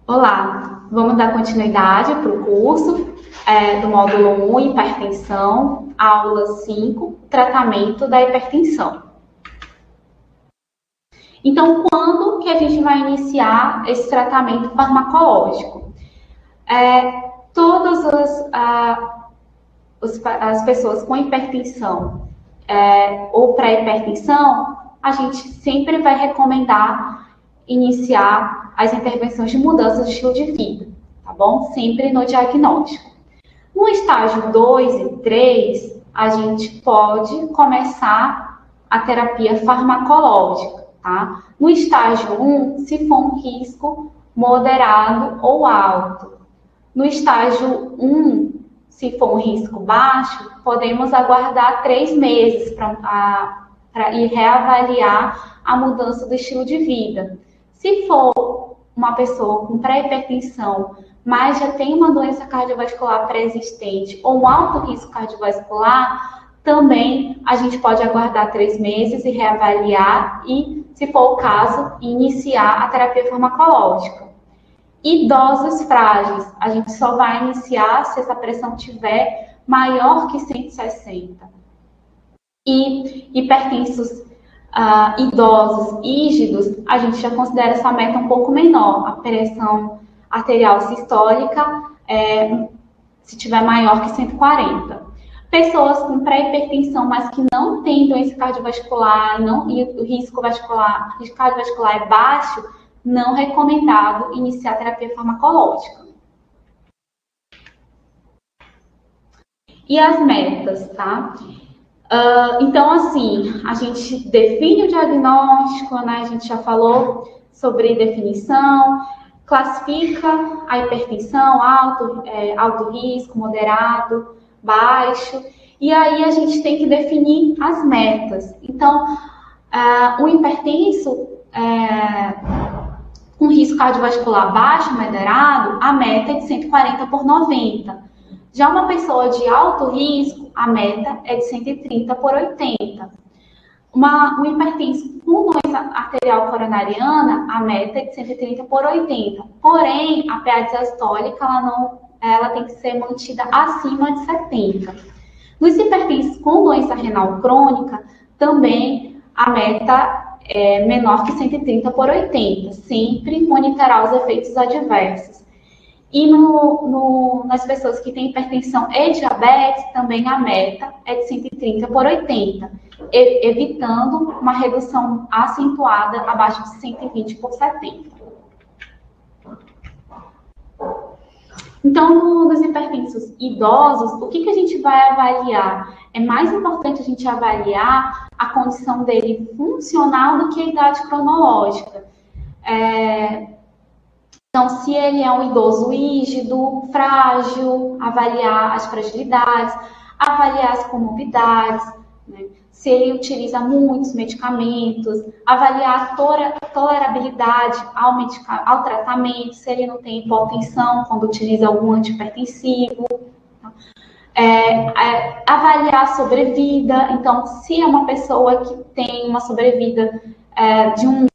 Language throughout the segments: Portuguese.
Olá, vamos dar continuidade para o curso do módulo 1, hipertensão, aula 5, tratamento da hipertensão. Então, quando que a gente vai iniciar esse tratamento farmacológico? Todas as pessoas com hipertensão ou pré-hipertensão, a gente sempre vai recomendar iniciar as intervenções de mudança de estilo de vida, tá bom? Sempre no diagnóstico. No estágio 2 e 3, a gente pode começar a terapia farmacológica, tá? No estágio 1, se for um risco moderado ou alto. No estágio 1, se for um risco baixo, podemos aguardar 3 meses para ir reavaliar a mudança do estilo de vida. Se for uma pessoa com pré-hipertensão, mas já tem uma doença cardiovascular pré-existente ou um alto risco cardiovascular, também a gente pode aguardar 3 meses e reavaliar e, se for o caso, iniciar a terapia farmacológica. Idosos frágeis, a gente só vai iniciar se essa pressão tiver maior que 160. E hipertensos idosos rígidos, a gente já considera essa meta um pouco menor. A pressão arterial sistólica, se tiver maior que 140. Pessoas com pré-hipertensão, mas que não têm doença cardiovascular e o risco cardiovascular é baixo, não recomendado iniciar a terapia farmacológica. E as metas, tá? Então, assim, a gente define o diagnóstico, né? A gente já falou sobre definição, classifica a hipertensão, alto risco, moderado, baixo, e aí a gente tem que definir as metas. Então, o hipertenso com risco cardiovascular baixo, moderado, a meta é de 140/90. Já uma pessoa de alto risco, a meta é de 130/80. Um hipertenso com doença arterial coronariana, a meta é de 130/80. Porém, a PA diastólica, ela tem que ser mantida acima de 70. Nos hipertensos com doença renal crônica, também a meta é menor que 130/80. Sempre monitorar os efeitos adversos. E nas pessoas que têm hipertensão e diabetes, também a meta é de 130/80, evitando uma redução acentuada abaixo de 120/70. Então, nos hipertensos idosos, o que a gente vai avaliar? É mais importante a gente avaliar a condição dele funcional do que a idade cronológica. Então, se ele é um idoso rígido, frágil, avaliar as fragilidades, avaliar as comorbidades, né? Se ele utiliza muitos medicamentos, avaliar a tolerabilidade ao tratamento, se ele não tem hipotensão quando utiliza algum antihipertensivo. Avaliar a sobrevida. Então, se é uma pessoa que tem uma sobrevida de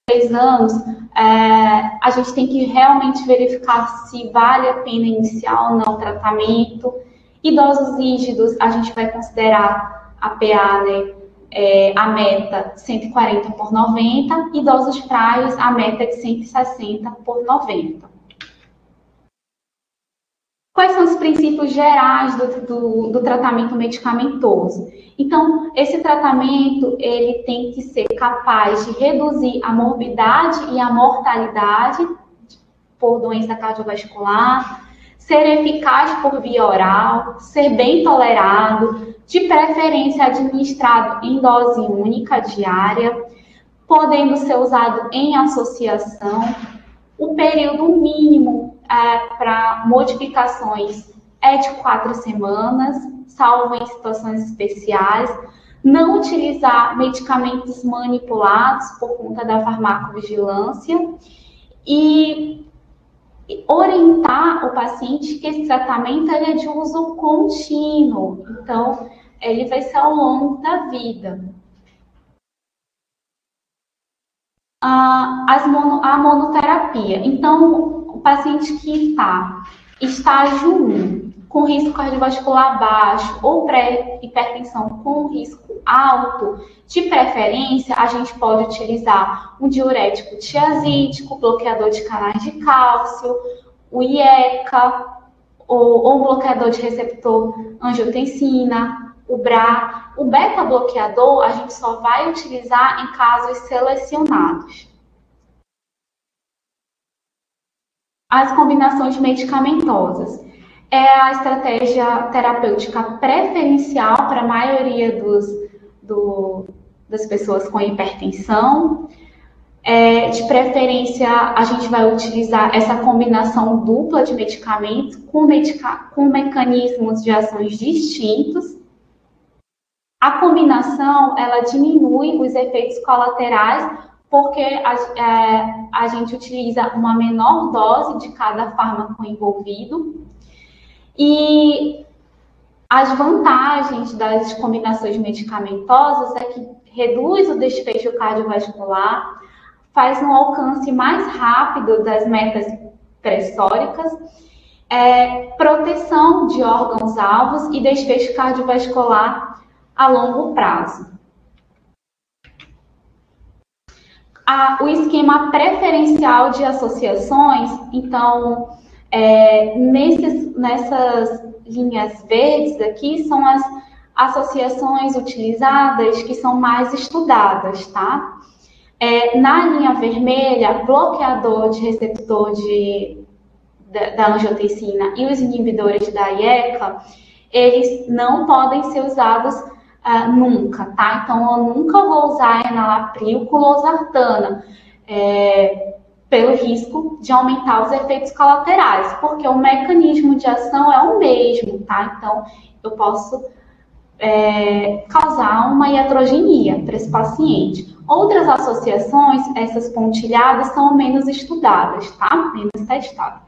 3 anos, a gente tem que realmente verificar se vale a pena iniciar ou não o tratamento. Idosos rígidos, a gente vai considerar a PA, né, a meta 140/90. Idosos frágeis, a meta é de 160/90. Quais são os princípios gerais do tratamento medicamentoso? Então, esse tratamento ele tem que ser capaz de reduzir a morbidade e a mortalidade por doença cardiovascular, ser eficaz por via oral, ser bem tolerado, de preferência administrado em dose única diária, podendo ser usado em associação. O período mínimo para modificações é de 4 semanas, salvo em situações especiais. Não utilizar medicamentos manipulados por conta da farmacovigilância e orientar o paciente que esse tratamento ele é de uso contínuo. Então, ele vai ser ao longo da vida. A monoterapia. Então, o paciente que está estágio 1, com risco cardiovascular baixo ou pré-hipertensão com risco alto, de preferência, a gente pode utilizar um diurético tiazídico, bloqueador de canais de cálcio, o IECA, ou um bloqueador de receptor angiotensina, o BRA. O beta-bloqueador a gente só vai utilizar em casos selecionados. As combinações medicamentosas. É a estratégia terapêutica preferencial para a maioria das pessoas com hipertensão. De preferência, a gente vai utilizar essa combinação dupla de medicamentos com mecanismos de ações distintos. A combinação, ela diminui os efeitos colaterais, porque a gente utiliza uma menor dose de cada fármaco envolvido. E as vantagens das combinações medicamentosas é que reduz o desfecho cardiovascular, faz um alcance mais rápido das metas pressóricas, proteção de órgãos-alvos e desfecho cardiovascular a longo prazo. O esquema preferencial de associações, então, nessas linhas verdes aqui, são as associações utilizadas que são mais estudadas, tá? Na linha vermelha, bloqueador de receptor da angiotensina e os inibidores da IECA, eles não podem ser usados nunca, tá? Então, eu nunca vou usar enalapril com losartana, pelo risco de aumentar os efeitos colaterais, porque o mecanismo de ação é o mesmo, tá? Então, eu posso causar uma iatrogenia para esse paciente. Outras associações, essas pontilhadas, são menos estudadas, tá? Menos testadas.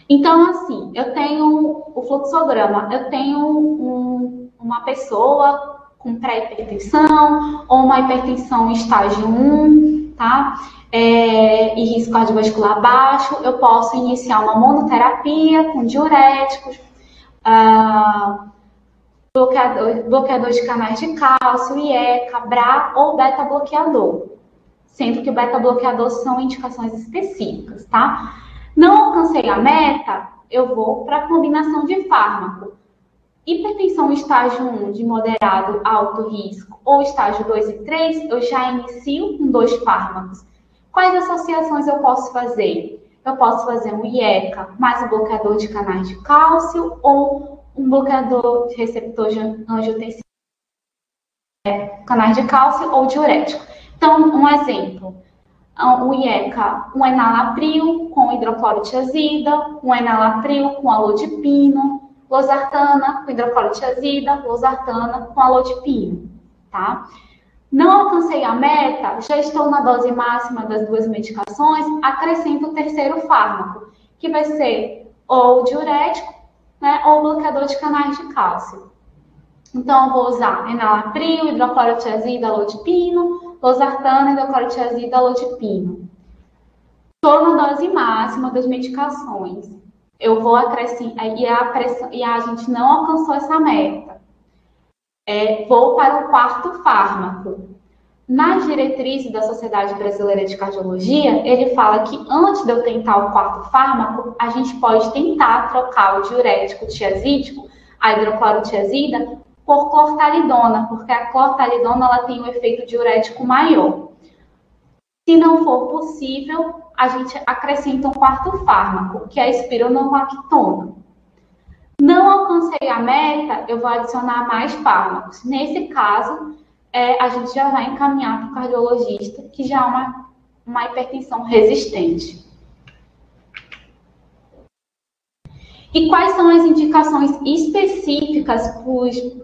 Então, assim, eu tenho o fluxograma, eu tenho uma pessoa com pré-hipertensão ou uma hipertensão estágio 1, tá? E risco cardiovascular baixo, eu posso iniciar uma monoterapia com diuréticos, bloqueador de canais de cálcio, IECA, BRA ou beta-bloqueador, sendo que o beta-bloqueador são indicações específicas, tá? Não alcancei a meta, eu vou para a combinação de fármaco. Hipertensão estágio 1 de moderado alto risco ou estágio 2 e 3, eu já inicio com 2 fármacos. Quais associações eu posso fazer? Eu posso fazer um IECA mais um bloqueador de canais de cálcio ou um bloqueador de receptor angiotensina, canais de cálcio ou diurético. Então, um exemplo. O IECA, um enalapril com hidroclorotiazida, um enalapril com alodipino, losartana com hidroclorotiazida, losartana com alodipino, tá? Não alcancei a meta, já estou na dose máxima das 2 medicações, acrescento o terceiro fármaco, que vai ser ou diurético, né, ou bloqueador de canais de cálcio. Então, eu vou usar enalapril, hidroclorotiazida, alodipino, losartana, hidroclorotiazida, alodipino. Estou na dose máxima das medicações. Eu vou acrescentar, e a gente não alcançou essa meta. Vou para o 4º fármaco. Nas diretrizes da Sociedade Brasileira de Cardiologia, ele fala que antes de eu tentar o 4º fármaco, a gente pode tentar trocar o diurético tiazídico, a hidroclorotiazida, por clortalidona, porque a clortalidona ela tem um efeito diurético maior. Se não for possível, a gente acrescenta um 4º fármaco, que é a espironolactona. Não alcancei a meta, eu vou adicionar mais fármacos. Nesse caso, a gente já vai encaminhar para o cardiologista, que já é uma hipertensão resistente. E quais são as indicações específicas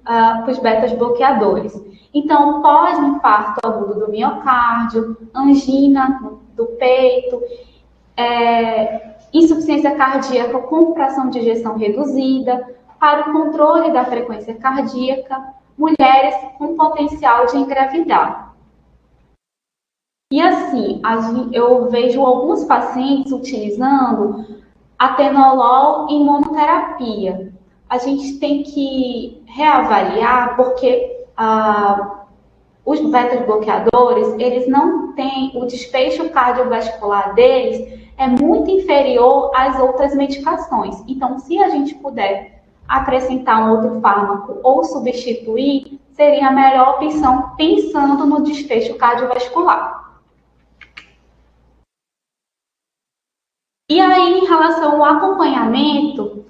para os betas-bloqueadores? Então, pós-infarto agudo do miocárdio, angina do peito, insuficiência cardíaca com fração de ejeção reduzida, para o controle da frequência cardíaca, mulheres com potencial de engravidar. E assim, eu vejo alguns pacientes utilizando atenolol em monoterapia. A gente tem que reavaliar porque os beta-bloqueadores, eles não têm, o desfecho cardiovascular deles é muito inferior às outras medicações. Então, se a gente puder acrescentar um outro fármaco ou substituir, seria a melhor opção pensando no desfecho cardiovascular. E aí, em relação ao acompanhamento,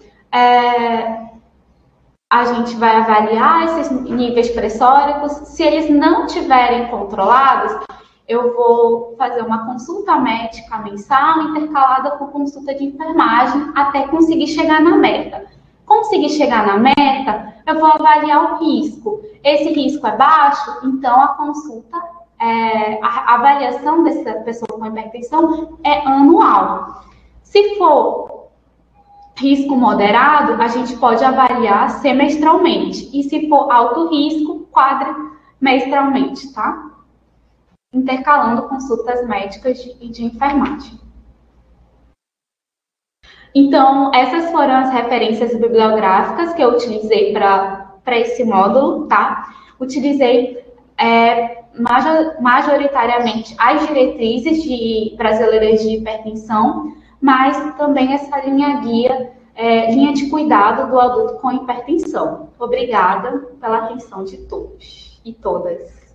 a gente vai avaliar esses níveis pressóricos. Se eles não estiverem controlados, eu vou fazer uma consulta médica mensal intercalada com consulta de enfermagem até conseguir chegar na meta. Conseguir chegar na meta, eu vou avaliar o risco. Esse risco é baixo, então a consulta, a avaliação dessa pessoa com hipertensão é anual. Se for risco moderado, a gente pode avaliar semestralmente. E se for alto risco, quadrimestralmente, tá? Intercalando consultas médicas e de enfermagem. Então, essas foram as referências bibliográficas que eu utilizei para esse módulo, tá? Utilizei majoritariamente as diretrizes brasileiras de hipertensão, mas também essa linha guia, linha de cuidado do adulto com hipertensão. Obrigada pela atenção de todos e todas.